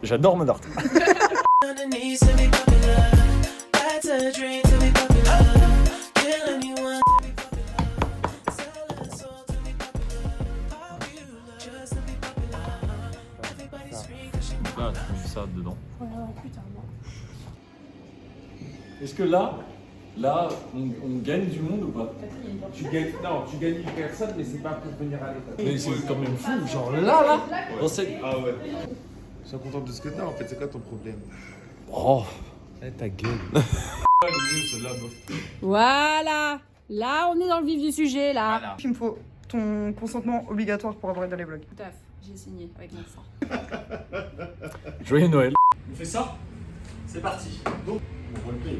J'adore Modart. Là, tu mets ça dedans. Ouais, putain, non. Est-ce que là, on gagne du monde ou pas? Tu gagnes une personne, mais c'est pas pour venir à l'école. Mais c'est quand même fou, genre là, dans cette... Ah ouais. Sois content de ce que t'as, en fait, c'est quoi ton problème? Oh, ta gueule. Voilà. Là, on est dans le vif du sujet, là. Voilà. Il me faut ton consentement obligatoire pour avoir dans les vlogs. Tout à fait. J'ai signé avec mon sang. Joyeux Noël. On fait ça? C'est parti. Donc, on roleplay.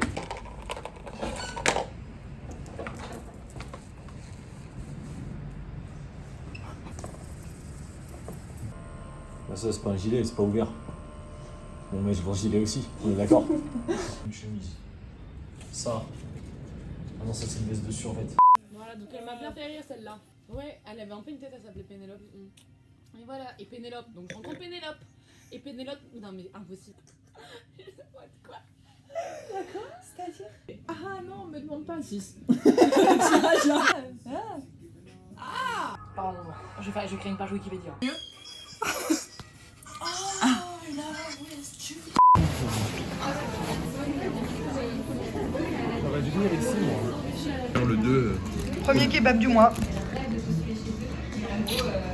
Bah ça c'est pas un gilet, c'est pas ouvert. Bon mais je veux un gilet aussi, on est d'accord. Une chemise. Ça. Ah non ça c'est une veste de survêt. Voilà, donc elle m'a bien fait rire celle-là. Ouais, elle avait un peu une tête, elle s'appelait Pénélope. Et voilà, et Pénélope, donc je rencontre Pénélope. Et Pénélope, non mais impossible. Je sais pas de quoi. D'accord, c'est-à-dire ah non, me demande pas 6. Ah pardon, je crée une page Wikipédia. J'aurais dû venir ici moi. Dans le 2. Premier kebab du mois.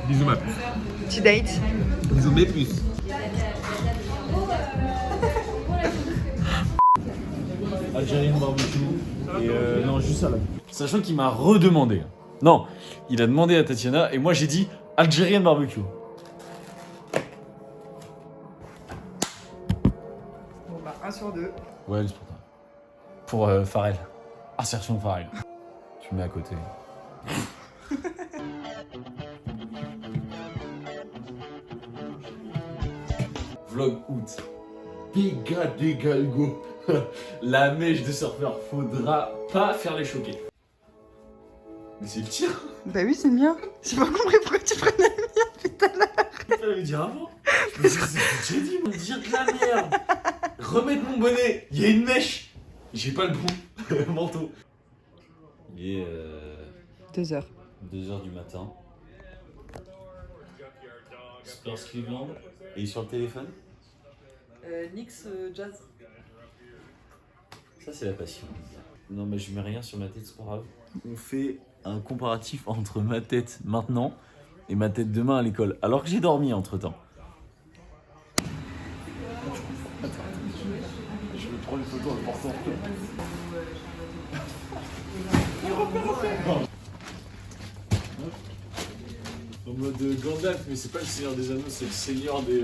Bisous ma puce. Petit date. Bisous mes puces. Algérienne barbecue. Et non juste salade. Sachant qu'il m'a redemandé. Non, il a demandé à Tatiana et moi j'ai dit Algérienne barbecue. Bon bah 1 sur 2. Ouais, c'est pour toi. Pour Pharrell. Assertion Pharrell. Tu mets à côté. Vlog août. Dégâts Hugo. La mèche de surfeur. Faudra pas faire les choquer. Mais c'est le tir. Bah oui, c'est le mien. J'ai pas compris pourquoi tu prenais le mien depuis tout à l'heure. Tu fallait me dire avant. Mais c'est ce que j'ai dit, me dire de la merde. Remettre mon bonnet. Il y a une mèche. J'ai pas le bon manteau. Il est 2 heures. 2h du matin. Spurs Cleveland. Et il est sur le téléphone. Nix Jazz. Ça, c'est la passion. Non, mais je mets rien sur ma tête, c'est pas grave. On fait un comparatif entre ma tête maintenant et ma tête demain à l'école. Alors que j'ai dormi entre temps. Je vais prendre une photo en le portant. En mode Gandalf, mais c'est pas le Seigneur des Anneaux, c'est le Seigneur des...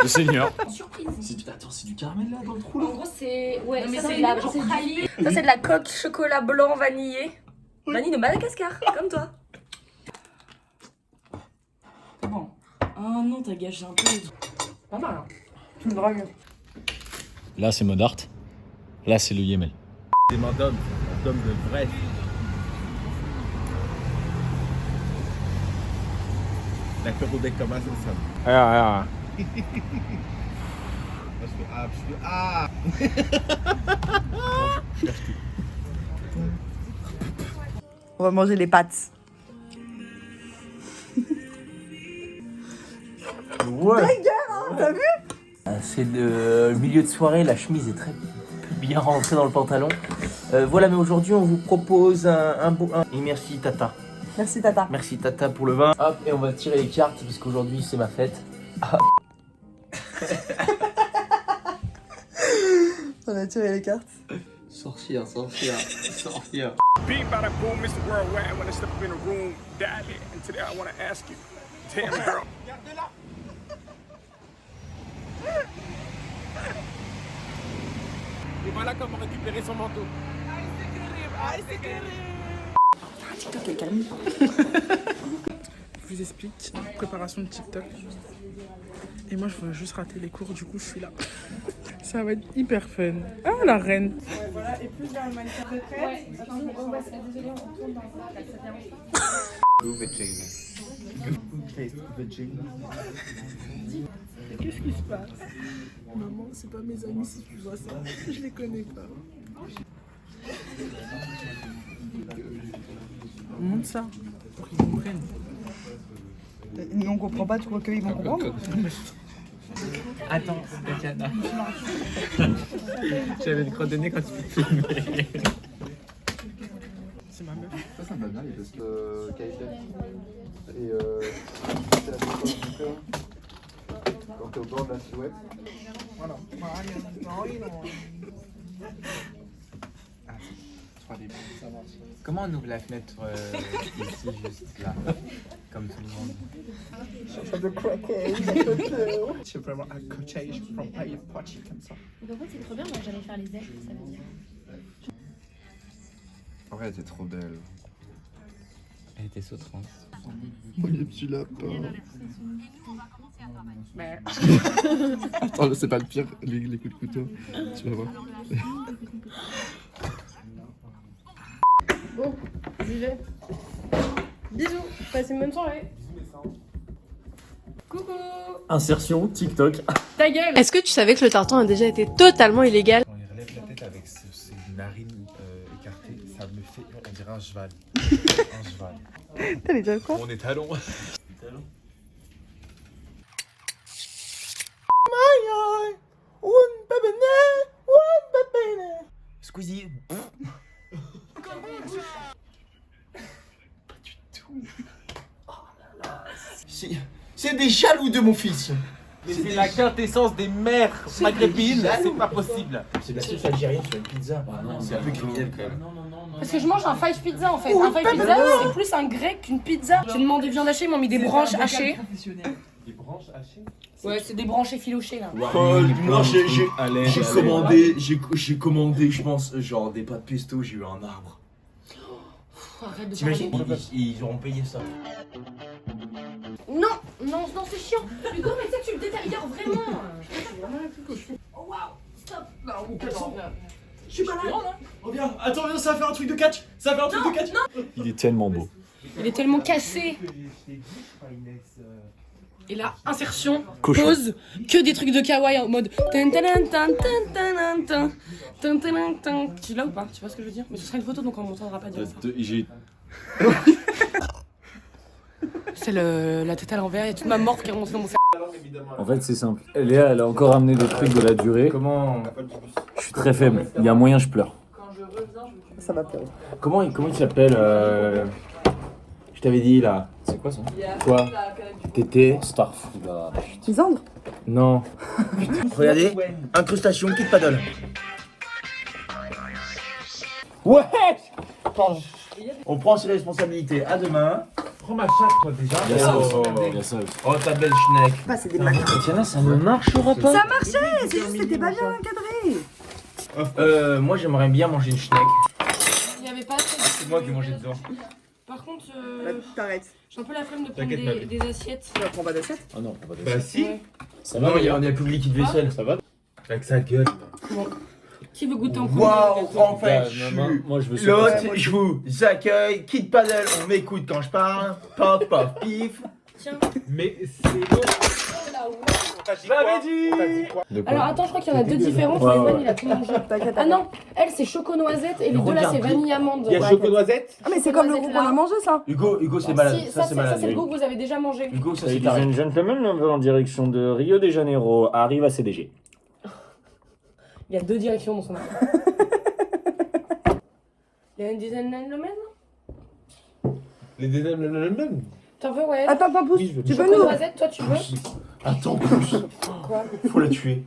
Le Seigneur. Surprise. Attends, c'est du caramel là dans le trou là? En gros, c'est. Ouais, mais ça, c'est de la genre praline. Ça, c'est de la coque chocolat blanc vanillé. Vanille de Madagascar, comme toi. C'est bon. Oh non, t'as gâché un peu. Pas mal, hein. Tu me dragues. Là, c'est Modart. Là, c'est le Yémen. C'est mon homme de vrai. L'apéro des commence ensemble. Ah. Je fais ah. On va manger les pâtes. Ouais. T'as vu? C'est le milieu de soirée, la chemise est très bien rentrée dans le pantalon. Voilà, mais aujourd'hui on vous propose un beau... Et merci Tata. Merci Tata. Merci Tata pour le vin. Hop, et on va tirer les cartes parce qu'aujourd'hui c'est ma fête. Ah. On a tiré les cartes. Sorcière. Being bada boom, Mr. Worldwide. When I step up in the room, daddy, and today I want to ask you, damn girl. Et voilà comment récupérer son manteau. TikTok est calme. Je vous explique, préparation de TikTok. Et moi, je veux juste rater les cours, du coup, je suis là. Ça va être hyper fun. Ah, la reine. Ouais, voilà, et plus vers le mannequin de tête. Ouais, désolé, on tourne dans ça. Ça vient. Qu'est-ce qui se passe? Maman, c'est pas mes amis si tu vois ça. Je les connais pas. Montre ça pour qu'ils comprennent. Nous on comprend pas, tu crois qu'ils vont comprendre? Attends, Tatiana. J'avais une crotte de nez quand tu me filmais. C'est ma meuf. Ça me va bien les tests qualité. Et c'est la même chose quand t'es au bord de la silhouette. Voilà. Ça marche. Comment on ouvre la fenêtre ici, juste là? Comme tout le monde. C'est vraiment un cottage from Paris Party comme ça. Donc, en fait, c'est trop bien, moi j'allais faire les ailes, ça veut dire. En vrai, elle était trop belle. Elle était sauterante. Oh, les petits lapins. Oh, c'est pas le pire, les coups de couteau. Tu vas voir. Bon, j'y vais. Bisous, passez une bonne soirée. Coucou. Insertion TikTok. Ta gueule. Est-ce que tu savais que le tartan a déjà été totalement illégal? Quand il relève la tête avec ses narines écartées, ça me fait, on dirait un cheval. Un cheval. T'as les déjà quoi? Mon étalon. Squeezie. C'est des jaloux de mon fils. C'est la quintessence des mères maghrébines, c'est pas possible. C'est de la sauce algérienne sur une pizza. C'est un peu criminel quand même. Parce que je mange un five pizza en fait. Un five pizza, c'est plus un grec qu'une pizza. J'ai demandé viande hachée, ils m'ont mis des branches hachées. Des branches hachées. Ouais, c'est des branches effilochées là. Moi j'ai commandé, je pense, genre des pâtes pesto, j'ai eu un arbre. Arrête de T'imagines, parler. ils auront payé ça. Non, non, non, c'est chiant. Hugo, mais tu sais que tu le détériores vraiment. Oh waouh, stop. Je suis pas là. Reviens, attends, viens, ça va faire un truc de catch. Ça va faire un truc de catch. Il est tellement beau. Il est tellement cassé. Et là, insertion, Cochon. pause, que des trucs de kawaii en mode tan tan tan tan tan tan tan tan tan. Tu l'as ou pas? Tu vois ce que je veux dire? Mais ce sera une photo donc on m'entendra pas dire ça. J'ai C'est la tête à l'envers, il y a toute ma morte qui est remontée dans mon cerveau. En fait, c'est simple. Léa, elle a encore amené des trucs de la durée. Comment Je suis très faible. Il y a moyen, je pleure. Ça va pleurer. Comment il s'appelle Je t'avais dit là. C'est quoi ça? Quoi? Tété Starf. Lisandre? Non. Regardez, incrustation, kit paddle. Ouais. On prend ses responsabilités. À demain. Prends ma chatte, toi déjà. Il y a ça aussi. Il y a ça aussi. Oh ta belle schneck. Ah, c'est des macarons. Tatiana, ça ne marchera pas. Ça marchait, c'est juste que c'était pas bien encadré. Moi j'aimerais bien manger une schneck. Il y avait pas assez de- C'est moi qui ai mangé dedans. Par contre, T'arrêtes. j'ai un peu la flemme de prendre T'inquiète, ma des assiettes. Tu prends pas d'assiette? Ah non, pas de Bah si. Ça Non, va, il y a un plus liquide vaisselle. Ça va? Avec sa gueule. Qui veut goûter en premier? Waouh, en fait, je Moi, je veux suis ça. l'autre, je vous accueille. Kit paddle, on m'écoute quand je parle. Paf, paf, pif. Tiens. Mais c'est l'autre. J'avais dit. De quoi? Alors attends, je crois qu'il y en a deux différentes. Ouais, Slimane, ouais. il a tout mangé. T'inquiète. Ah non, elle c'est choco noisette et les deux là c'est vanille amande. Il y a Ouais. choco noisette. Ah, mais c'est comme le Noisette groupe qu'on là. a mangé ça. Hugo, c'est malade. Si, Ça, c'est ça malade. c'est le goût que vous avez déjà mangé. Hugo, ça, c'est Ladies and gentlemen, nous allons en direction de Rio de Janeiro. Arrive à CDG. Il y a deux directions dans son arbre. Il y a une dizaine de même. Les même. T'en veux, ouais. Attends, Pampousse, Oui, je veux tu Choco peux nous, noisette, toi tu veux? Attends, plus. Quoi? Faut la tuer.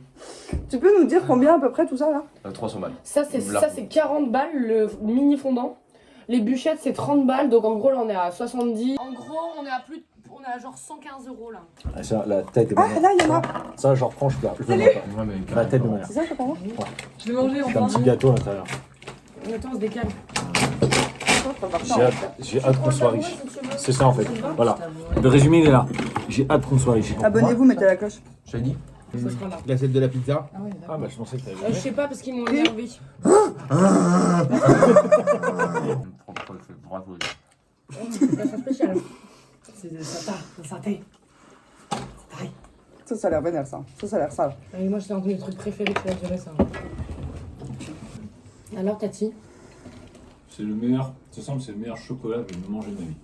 tu peux nous dire combien à peu près tout ça là? 300 balles. Ça c'est 40 balles le mini fondant. Les bûchettes c'est 30 balles donc en gros là on est à 70. En gros on est à genre 115 € là. Ah, ça, la tête de Ah, ma mère. là, il y en a. Ça, genre, prends, je pleure. Je veux pas. Ouais, mais La tête de ma mère. C'est ça, papa? Je vais manger Je fais un petit gâteau à l'intérieur. Attends on se décale. J'ai hâte qu'on soit riche. C'est ça en fait. Voilà. Le résumé il est là. J'ai hâte qu'on soit riche. Abonnez-vous, mettez la cloche. Je t'ai dit. Ça sera là. L'assiette de la pizza. Ah bah je pensais que t'avais Je sais pas parce qu'ils m'ont énervé. Bravo. Version spéciale. C'est de ça, thé. Ça a l'air vénère, ça. Ça a l'air sale. Et moi, c'est un de mes trucs préférés, tu vas durer ça. Alors, Tati? C'est le meilleur, de toute façon, c'est le meilleur chocolat que j'ai mangé de ma vie.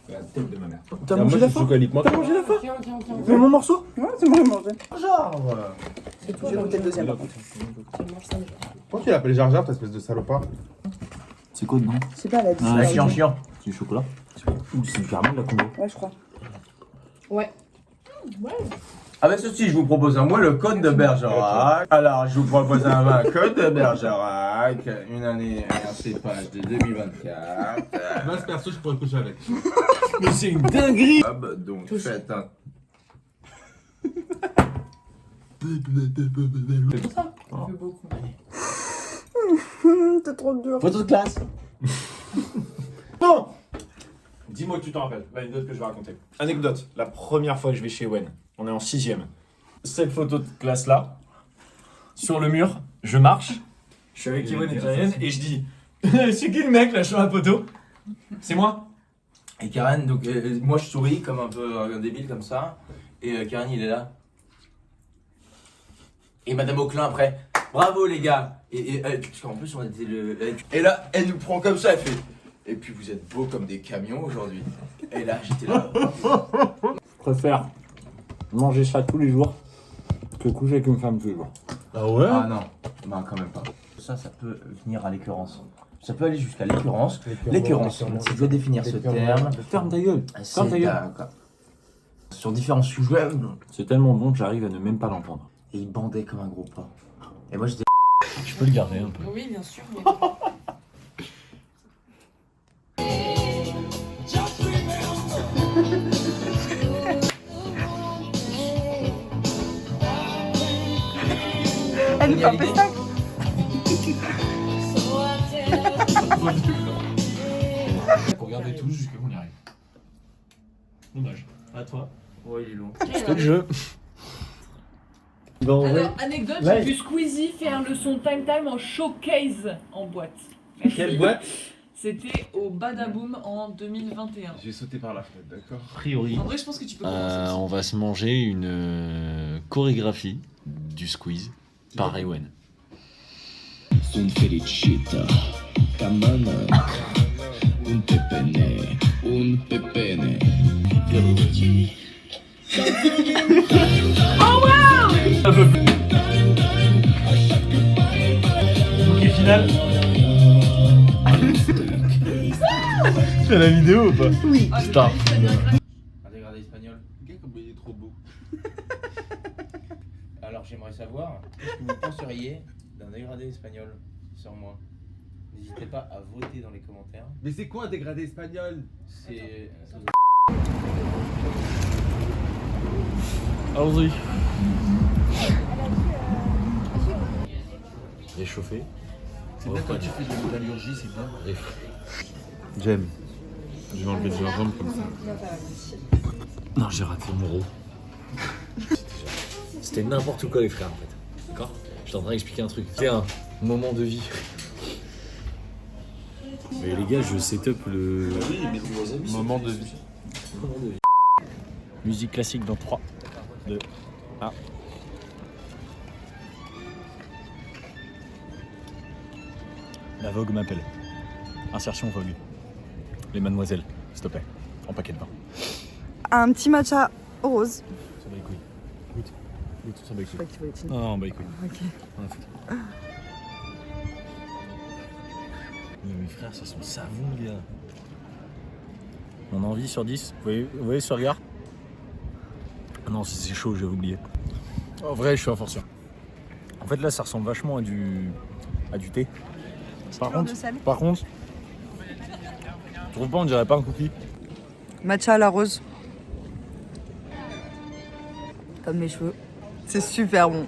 C'est la tête de ma mère. T'as mangé la fin? T'as mangé la fin? Tiens. C'est mon morceau? Ouais, c'est moi qui ai mangé. Genre. C'est toi, J'ai goûté le deuxième par contre. Tu manges ça déjà. Pourquoi tu l'appelles Jar Jar, ta espèce de salopard? C'est quoi dedans? Je sais pas, elle a dit Ah, ça. chiant. C'est du chocolat. Ou c'est du caramel la combo. Ouais, je crois. Ouais. Avec ceci, je vous propose un mois le Côte de Bergerac. Alors, je vous propose un vin Côte de Bergerac, une année, un cépage de 2024. 20 perso, je pourrais le coucher avec. Mais c'est une dinguerie! Donc, faites un. C'est ça. On fait beaucoup. T'es trop dur. Photo de classe! Bon! Dis-moi que tu t'en rappelles, l'anecdote que je vais raconter. Anecdote, la première fois que je vais chez Wen, on est en 6ème. Cette photo de classe là, sur le mur, je marche, je suis avec Ewen et Karen et je dis c'est qui le mec là sur la photo? C'est moi? Et Karen, donc moi je souris comme un peu un débile comme ça. Et Karen il est là. Et Madame Auclin après, bravo les gars. Et parce qu'en plus on était le. Et là elle nous prend comme ça, elle fait. Et puis vous êtes beaux comme des camions aujourd'hui. Et là j'étais là. Je préfère manger ça tous les jours que coucher avec une femme tous les jours. Ah ouais? Ah non, non quand même pas. Ça peut venir à l'écœurance. Ça peut aller jusqu'à l'écœurance. L'écœurance, si je dois définir ce terme. Ferme ta gueule! Ferme ta gueule! Sur différents sujets. C'est tellement bon que j'arrive à ne même pas l'entendre. Et il bandait comme un gros porc. Et moi j'étais. Je peux le garder un peu. Oui, bien sûr. Elle nous fait un pestac. Regardez tous jusqu'à qu'on y arrive. Dommage. À toi. Ouais, il est long. C'était le jeu. Bon, Alors, anecdote, j'ai vu Squeezie faire le son Time Time en showcase en boîte. Quelle boîte? C'était au Badaboom en 2021. J'ai sauté par la fenêtre, d'accord? A priori, En vrai, je pense que tu peux commencer. on va se manger une chorégraphie du squeeze par Ewen. Un felicita, camana, un pepene, un pepene. Oh wow! Ok, final. Tu as la vidéo ou pas? Oui. Putain. Un dégradé espagnol. Regarde comme il est trop beau. Alors j'aimerais savoir, qu'est-ce que vous penseriez d'un dégradé espagnol sur moi? N'hésitez pas à voter dans les commentaires. Mais c'est quoi un dégradé espagnol? C'est. Allons-y. Réchauffé. C'est bien quand tu fais de la métallurgie, c'est bien. J'aime. Je vais enlever du gingembre comme ça. Non, j'ai raté mon rôle. C'était n'importe quoi les frères en fait. D'accord? J'étais en train d'expliquer un truc. C'était un moment de vie. Mais les gars, je setup le Moment de vie. moment de vie. Musique classique dans 3, 2, 1. La Vogue m'appelle. Insertion Vogue. Les mademoiselles, s'il te plaît. En paquet de vin. Un petit matcha rose. Ça bat les couilles. Goûte. Goûte, ça bat les Je sais pas couilles. que tu voulais dire. Non, non, bah les couilles. Ok. On a foutu. Mais mes frères, ça sent savon, les gars. On a envie sur 10. Vous voyez ce regard? Ah non, c'est chaud, j'avais oublié. En vrai, je suis un forceur. En fait, là, ça ressemble vachement à du thé. Par contre, tu trouves pas, on dirait pas un cookie? Matcha à la rose. Comme mes cheveux. C'est super bon.